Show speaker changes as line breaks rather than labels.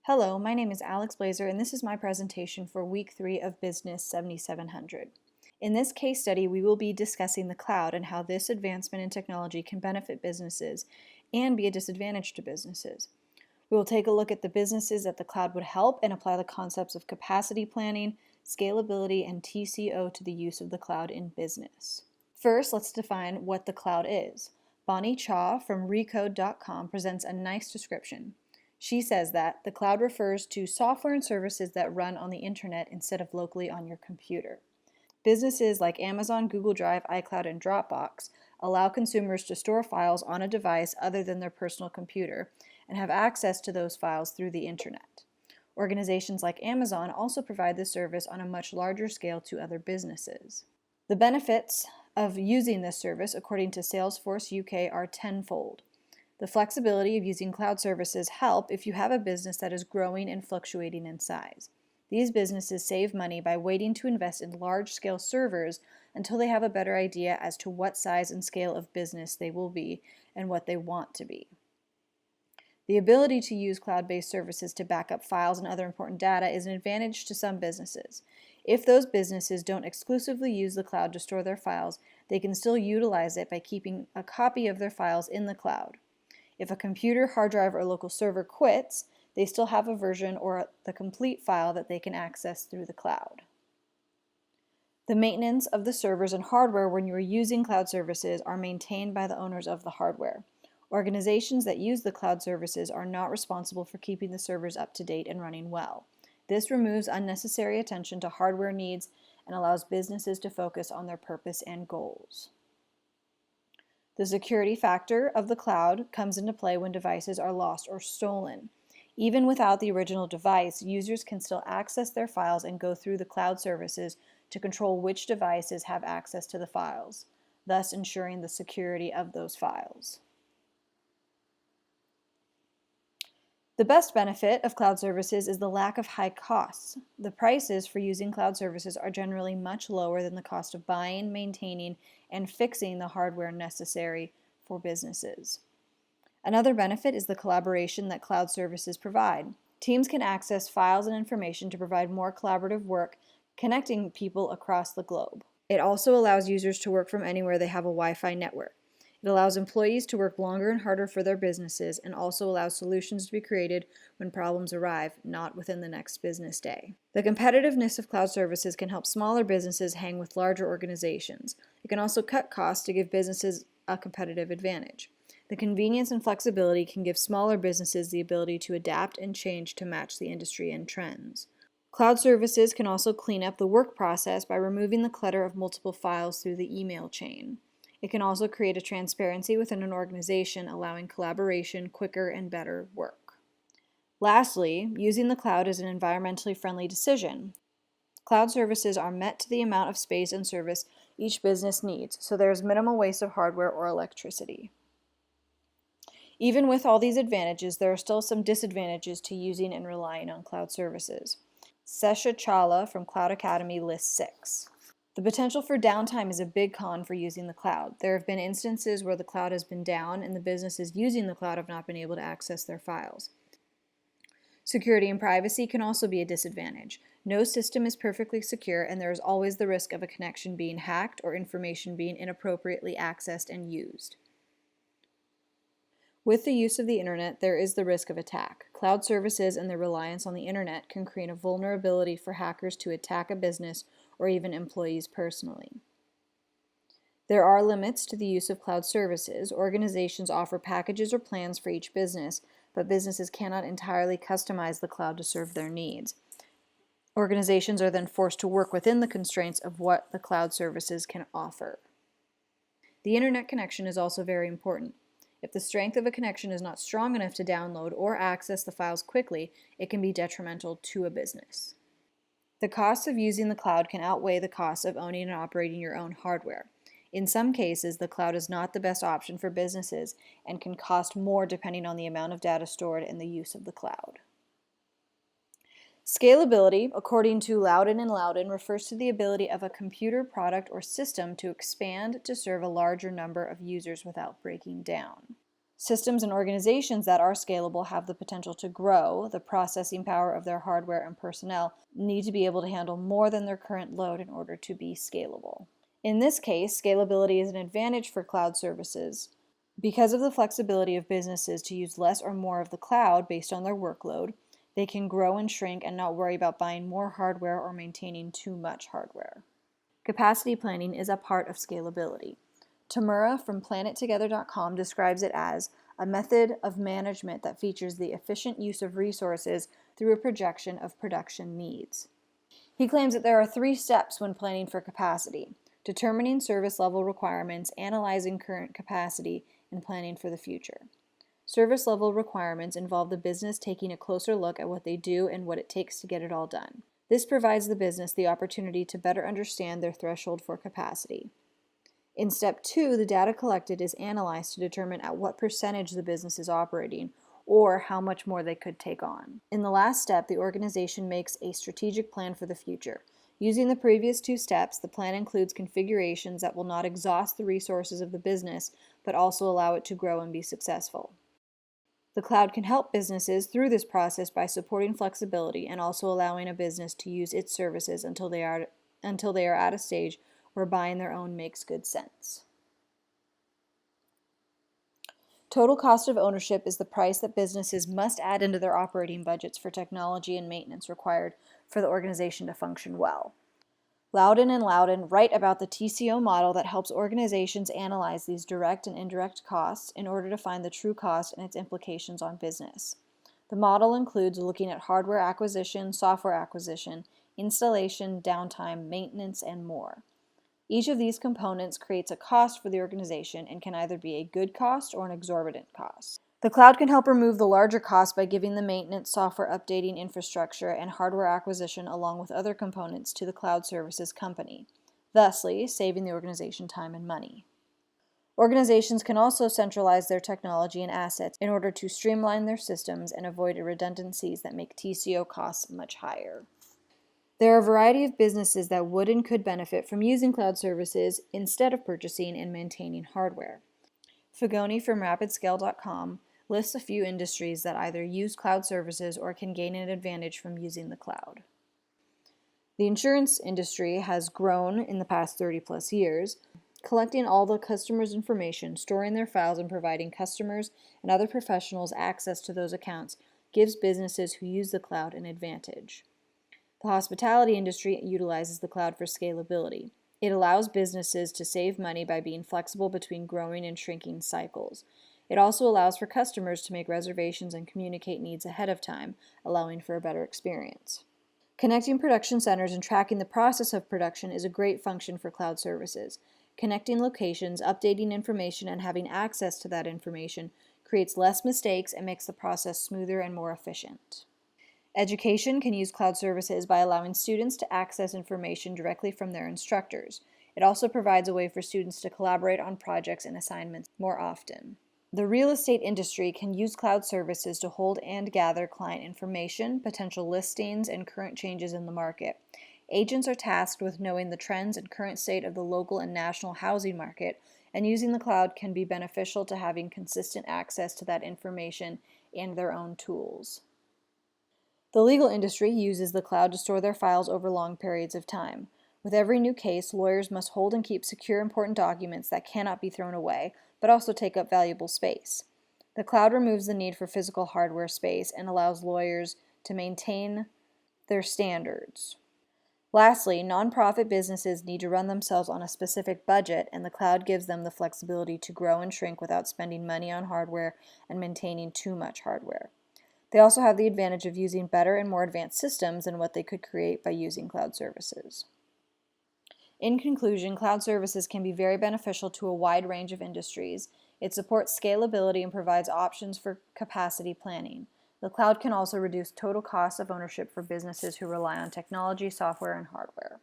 Hello, my name is Alex Blaser, and this is my presentation for Week 3 of Business 7700. In this case study, we will be discussing the cloud and how this advancement in technology can benefit businesses and be a disadvantage to businesses. We will take a look at the businesses that the cloud would help and apply the concepts of capacity planning, scalability, and TCO to the use of the cloud in business. First, let's define what the cloud is. Bonnie Cha from recode.com presents a nice description. She says that the cloud refers to software and services that run on the internet instead of locally on your computer. Businesses like Amazon, Google Drive, iCloud, and Dropbox allow consumers to store files on a device other than their personal computer and have access to those files through the internet. Organizations like Amazon also provide this service on a much larger scale to other businesses. The benefits of using this service, according to Salesforce UK, are tenfold. The flexibility of using cloud services help if you have a business that is growing and fluctuating in size. These businesses save money by waiting to invest in large-scale servers until they have a better idea as to what size and scale of business they will be and what they want to be. The ability to use cloud-based services to back up files and other important data is an advantage to some businesses. If those businesses don't exclusively use the cloud to store their files, they can still utilize it by keeping a copy of their files in the cloud. If a computer, hard drive, or local server quits, they still have a version or the complete file that they can access through the cloud. The maintenance of the servers and hardware when you are using cloud services are maintained by the owners of the hardware. Organizations that use the cloud services are not responsible for keeping the servers up to date and running well. This removes unnecessary attention to hardware needs and allows businesses to focus on their purpose and goals. The security factor of the cloud comes into play when devices are lost or stolen. Even without the original device, users can still access their files and go through the cloud services to control which devices have access to the files, thus ensuring the security of those files. The best benefit of cloud services is the lack of high costs. The prices for using cloud services are generally much lower than the cost of buying, maintaining, and fixing the hardware necessary for businesses. Another benefit is the collaboration that cloud services provide. Teams can access files and information to provide more collaborative work, connecting people across the globe. It also allows users to work from anywhere they have a Wi-Fi network. It allows employees to work longer and harder for their businesses and also allows solutions to be created when problems arrive, not within the next business day. The competitiveness of cloud services can help smaller businesses hang with larger organizations. It can also cut costs to give businesses a competitive advantage. The convenience and flexibility can give smaller businesses the ability to adapt and change to match the industry and trends. Cloud services can also clean up the work process by removing the clutter of multiple files through the email chain. It can also create a transparency within an organization, allowing collaboration, quicker, and better work. Lastly, using the cloud is an environmentally friendly decision. Cloud services are met to the amount of space and service each business needs, so there is minimal waste of hardware or electricity. Even with all these advantages, there are still some disadvantages to using and relying on cloud services. Sesha Chawla from Cloud Academy lists 6. The potential for downtime is a big con for using the cloud. There have been instances where the cloud has been down and the businesses using the cloud have not been able to access their files. Security and privacy can also be a disadvantage. No system is perfectly secure, and there is always the risk of a connection being hacked or information being inappropriately accessed and used. With the use of the internet, there is the risk of attack. Cloud services and their reliance on the internet can create a vulnerability for hackers to attack a business or even employees personally. There are limits to the use of cloud services. Organizations offer packages or plans for each business, but businesses cannot entirely customize the cloud to serve their needs. Organizations are then forced to work within the constraints of what the cloud services can offer. The internet connection is also very important. If the strength of a connection is not strong enough to download or access the files quickly, it can be detrimental to a business. The costs of using the cloud can outweigh the costs of owning and operating your own hardware. In some cases, the cloud is not the best option for businesses and can cost more depending on the amount of data stored and the use of the cloud. Scalability, according to Loudon and Loudon, refers to the ability of a computer, product, or system to expand to serve a larger number of users without breaking down. Systems and organizations that are scalable have the potential to grow. The processing power of their hardware and personnel need to be able to handle more than their current load in order to be scalable. In this case, scalability is an advantage for cloud services. Because of the flexibility of businesses to use less or more of the cloud based on their workload, they can grow and shrink and not worry about buying more hardware or maintaining too much hardware. Capacity planning is a part of scalability. Tamura from planettogether.com describes it as a method of management that features the efficient use of resources through a projection of production needs. He claims that there are 3 steps when planning for capacity: determining service level requirements, analyzing current capacity, and planning for the future. Service level requirements involve the business taking a closer look at what they do and what it takes to get it all done. This provides the business the opportunity to better understand their threshold for capacity. In step 2, the data collected is analyzed to determine at what percentage the business is operating or how much more they could take on. In the last step, the organization makes a strategic plan for the future. Using the previous 2 steps, the plan includes configurations that will not exhaust the resources of the business, but also allow it to grow and be successful. The cloud can help businesses through this process by supporting flexibility and also allowing a business to use its services until they are at a stage where buying their own makes good sense. Total cost of ownership is the price that businesses must add into their operating budgets for technology and maintenance required for the organization to function well. Loudon and Loudon write about the TCO model that helps organizations analyze these direct and indirect costs in order to find the true cost and its implications on business. The model includes looking at hardware acquisition, software acquisition, installation, downtime, maintenance, and more. Each of these components creates a cost for the organization and can either be a good cost or an exorbitant cost. The cloud can help remove the larger costs by giving the maintenance, software updating, infrastructure, and hardware acquisition along with other components to the cloud services company, thusly saving the organization time and money. Organizations can also centralize their technology and assets in order to streamline their systems and avoid redundancies that make TCO costs much higher. There are a variety of businesses that would and could benefit from using cloud services instead of purchasing and maintaining hardware. Fagoni from RapidScale.com lists a few industries that either use cloud services or can gain an advantage from using the cloud. The insurance industry has grown in the past 30+ years, collecting all the customers' information, storing their files, and providing customers and other professionals access to those accounts gives businesses who use the cloud an advantage. The hospitality industry utilizes the cloud for scalability. It allows businesses to save money by being flexible between growing and shrinking cycles. It also allows for customers to make reservations and communicate needs ahead of time, allowing for a better experience. Connecting production centers and tracking the process of production is a great function for cloud services. Connecting locations, updating information, and having access to that information creates less mistakes and makes the process smoother and more efficient. Education can use cloud services by allowing students to access information directly from their instructors. It also provides a way for students to collaborate on projects and assignments more often. The real estate industry can use cloud services to hold and gather client information, potential listings, and current changes in the market. Agents are tasked with knowing the trends and current state of the local and national housing market, and using the cloud can be beneficial to having consistent access to that information and their own tools. The legal industry uses the cloud to store their files over long periods of time. With every new case, lawyers must hold and keep secure important documents that cannot be thrown away, but also take up valuable space. The cloud removes the need for physical hardware space and allows lawyers to maintain their standards. Lastly, nonprofit businesses need to run themselves on a specific budget, and the cloud gives them the flexibility to grow and shrink without spending money on hardware and maintaining too much hardware. They also have the advantage of using better and more advanced systems than what they could create by using cloud services. In conclusion, cloud services can be very beneficial to a wide range of industries. It supports scalability and provides options for capacity planning. The cloud can also reduce total cost of ownership for businesses who rely on technology, software, and hardware.